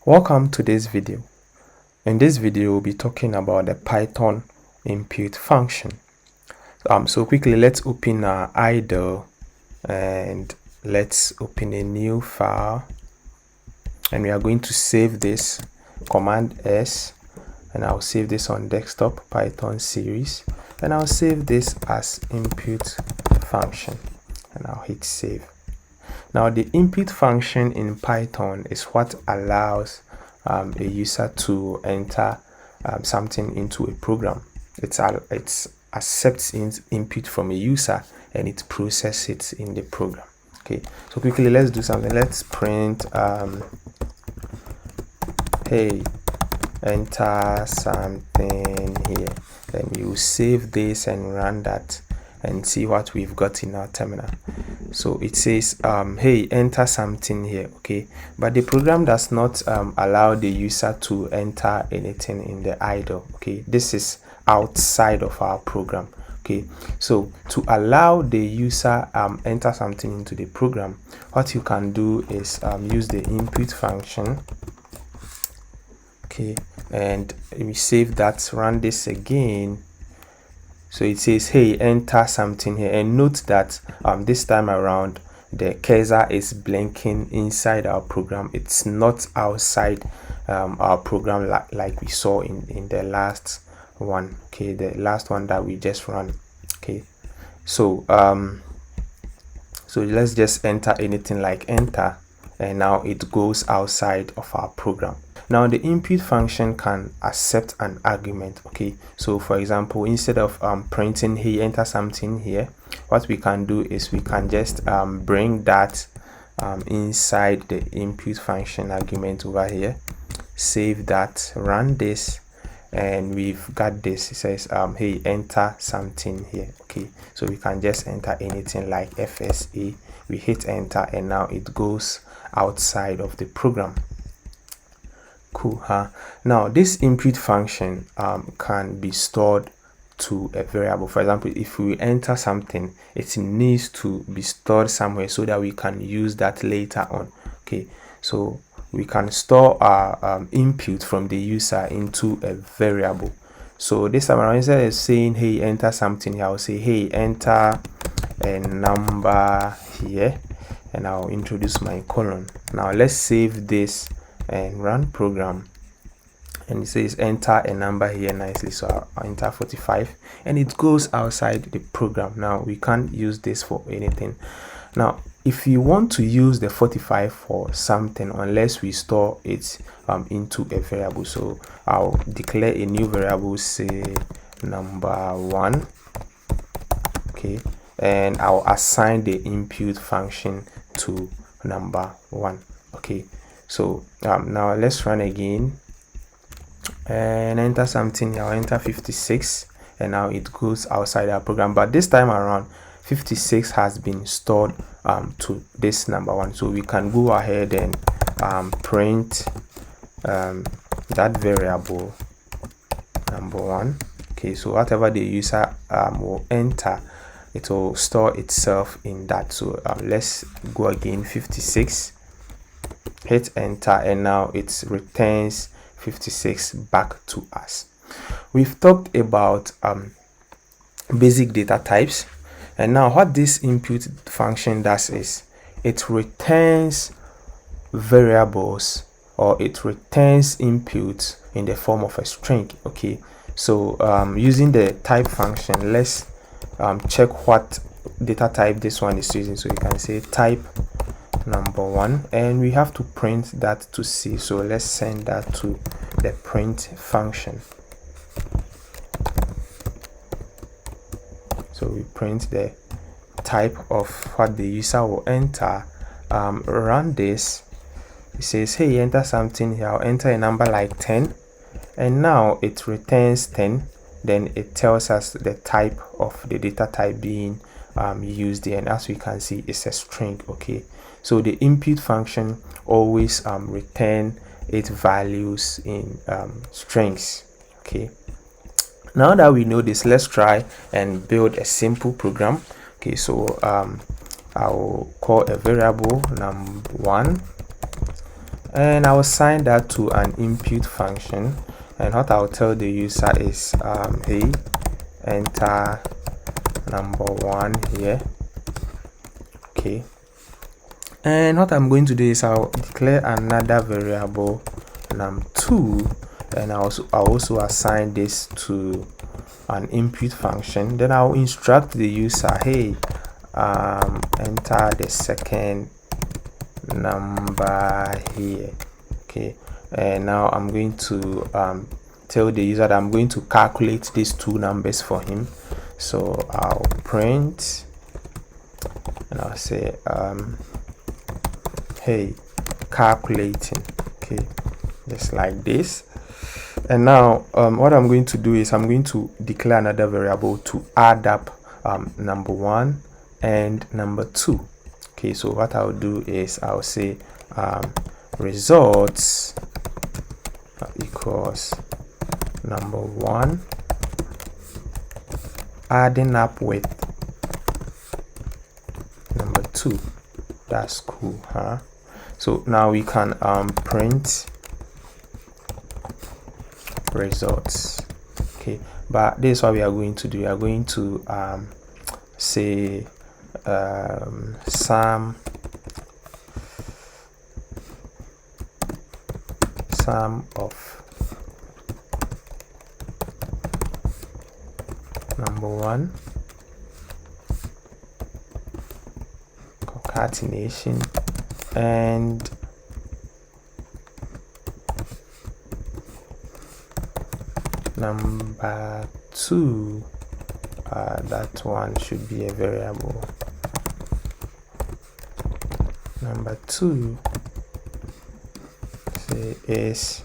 Welcome to this video. In this video, we'll be talking about the Python input function. So quickly, let's open our idle and let's open a new file. And we are going to save this, Command S, and I'll save this on desktop, Python series, and I'll save this as input function, and I'll hit save. Now, the input function in Python is what allows a user to enter something into a program. It accepts input from a user and it processes it in the program. Okay, so quickly let's do something. Let's print hey, enter something here. Then you save this and run that and see what we've got in our terminal. So it says hey, enter something here. Okay, but the program does not allow the user to enter anything in the idle. Okay, this is outside of our program. Okay, so to allow the user enter something into the program, what you can do is use the input function. Okay, and we save that, run this again. So it says hey, enter something here, and note that this time around the cursor is blinking inside our program. It's not outside our program like we saw in the last one. Okay, the last one that we just ran. Okay, so so let's just enter anything like enter, and now it goes outside of our program. Now the input function can accept an argument. Okay, so for example, instead of printing hey, enter something here, what we can do is we can just bring that inside the input function argument over here, save that, run this, and we've got this. It says hey, enter something here. Okay, so we can just enter anything like FSA, we hit enter, and now it goes outside of the program. Cool, huh? Now this input function can be stored to a variable. For example, if we enter something, it needs to be stored somewhere so that we can use that later on. Okay, so we can store our input from the user into a variable. So this time around, instead of saying hey, enter something here, I'll say hey, enter a number here, and I'll introduce my colon. Now let's save this and run program, and it says enter a number here nicely. So I'll enter 45, and it goes outside the program. Now we can't use this for anything. Now if you want to use the 45 for something, unless we store it into a variable, so I'll declare a new variable, say number 1. Okay, and I'll assign the input function to number 1. Okay, so now let's run again and enter something. I'll enter 56, and now it goes outside our program, but this time around 56 has been stored to this number 1. So we can go ahead and print that variable number 1. Okay, so whatever the user will enter, it will store itself in that. So let's go again, 56, hit enter, and now it returns 56 back to us. We've talked about basic data types, and now what this input function does is it returns variables, or it returns inputs in the form of a string. Okay, so using the type function, let's check what data type this one is using. So you can say type number 1, and we have to print that to C. So let's send that to the print function. So we print the type of what the user will enter. Run this. It says hey, enter something here. I'll enter a number like 10, and now it returns 10. Then it tells us the type of the data type being used here, and as we can see, it's a string. Okay, so the input function always return its values in strings. Okay, now that we know this, let's try and build a simple program. Okay, so I'll call a variable num1, and I'll assign that to an input function. And what I'll tell the user is hey, enter number 1 here. Okay, and what I'm going to do is I'll declare another variable num2, and I'll also assign this to an input function. Then I'll instruct the user, hey, enter the second number here. Okay, and now I'm going to tell the user that I'm going to calculate these two numbers for him. So I'll print and I'll say hey, calculating. Okay, just like this. And now what I'm going to do is I'm going to declare another variable to add up number 1 and number 2. Okay, so what I'll do is I'll say results equals number 1 adding up with number 2. That's cool, huh? So now we can print results. Okay, but this is what we are going to do. We are going to say sum of number 1 concatenation and number 2, that one should be a variable. Number 2 say is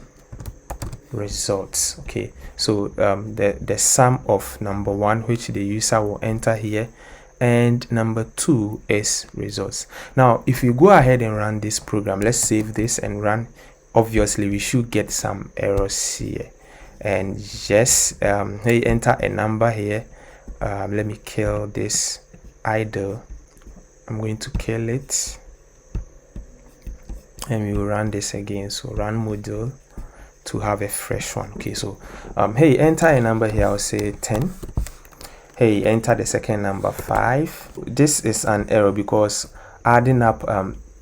results. Okay, so the sum of number 1, which the user will enter here, and number 2 is results. Now if you go ahead and run this program, let's save this and run, obviously we should get some errors here. And yes, hey, enter a number here. Let me kill this idle. I'm going to kill it and we will run this again. So run module to have a fresh one. Okay, so hey, enter a number here. I'll say 10. Hey, enter the second number 5. This is an error because adding up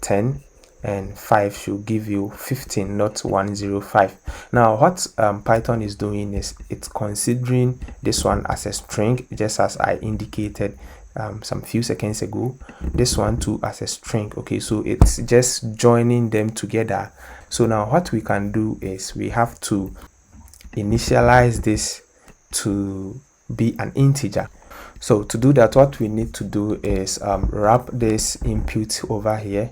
10 and 5 should give you 15, not 105. Now what Python is doing is it's considering this one as a string, just as I indicated some few seconds ago, this one too as a string. Okay, so it's just joining them together. So now what we can do is we have to initialize this to be an integer. So to do that, what we need to do is wrap this input over here.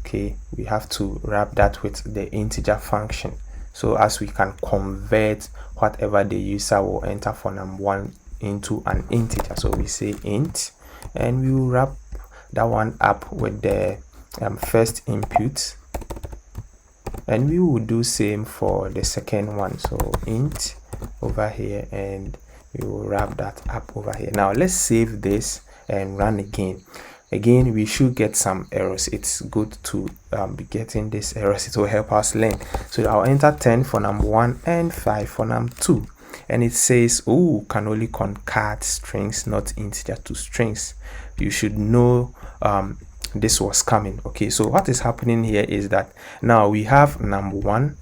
Okay, we have to wrap that with the integer function, so as we can convert whatever the user will enter for num1 into an integer. So we say int, and we will wrap that one up with the first input, and we will do same for the second one. So int over here, and we will wrap that up over here. Now let's save this and run again. We should get some errors. It's good to be getting these errors. It will help us learn. So I'll enter 10 for num1 and 5 for num2, and it says, oh, can only concat strings, not integer to strings. You should know this was coming. Okay, so what is happening here is that now we have num1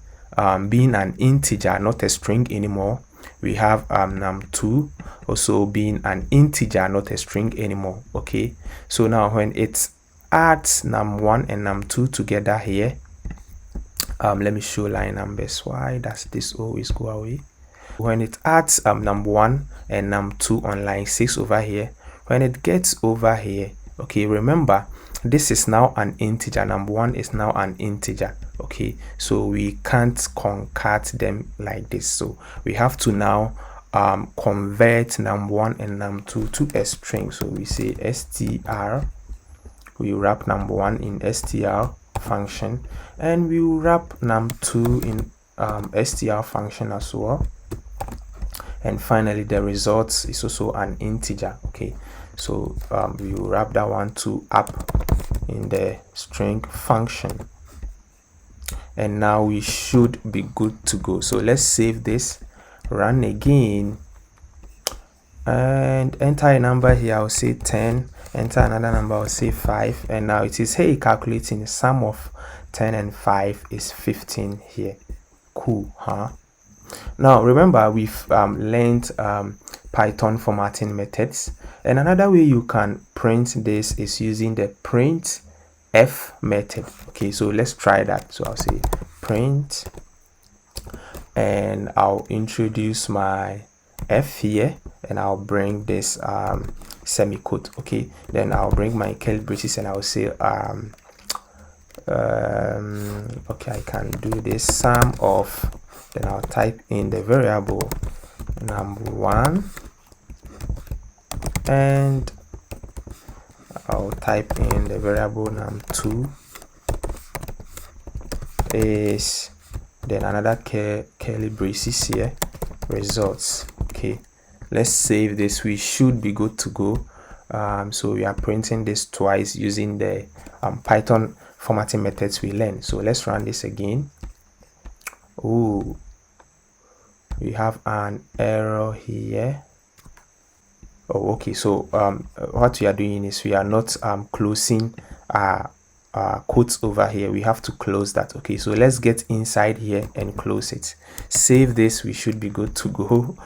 being an integer, not a string anymore. We have num2 also being an integer, not a string anymore. Okay, so now when it adds num1 and num2 together here, let me show line numbers. Why does this always go away? When it adds num1 and num2 on line 6 over here, when it gets over here, okay, remember this is now an integer. Num1 is now an integer. Okay, so we can't concat them like this. So we have to now convert num1 and num2 to a string. So we say str, we wrap num1 in str function, and we will wrap num2 in str function as well. And finally the results is also an integer. Okay, so we will wrap that one too up in the string function. and now we should be good to go. So let's save this, run again, and enter a number here. I'll say 10, enter another number, I'll say 5, and now it is, hey, calculating the sum of 10 and 5 is 15 here. Cool, huh? Now remember, we've learned Python formatting methods, and another way you can print this is using the printf method. Okay, so let's try that. So I'll say print, and I'll introduce my f here, and I'll bring this semicolon. Okay, then I'll bring my curly braces, and I'll say okay, I can do this sum of, then I'll type in the variable number 1, and I'll type in the variable number 2 is, then another curly braces here, results. Okay, let's save this. We should be good to go. So we are printing this twice using the Python formatting methods we learned. So let's run this again. Oh, we have an error here. Oh, okay, so what we are doing is we are not closing quotes over here. We have to close that. Okay, so let's get inside here and close it. Save this. We should be good to go.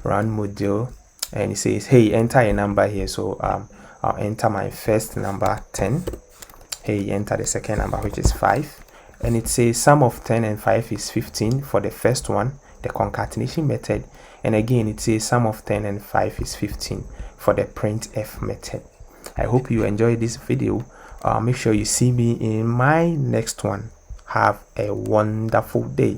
Run module, and it says, hey, enter a number here. So I'll enter my first number, 10. Hey, enter the second number, which is 5, and it says sum of 10 and 5 is 15 for the first one, the concatenation method, and again it says sum of 10 and 5 is 15 for the printf method. I hope you enjoyed this video. Make sure you see me in my next one. Have a wonderful day.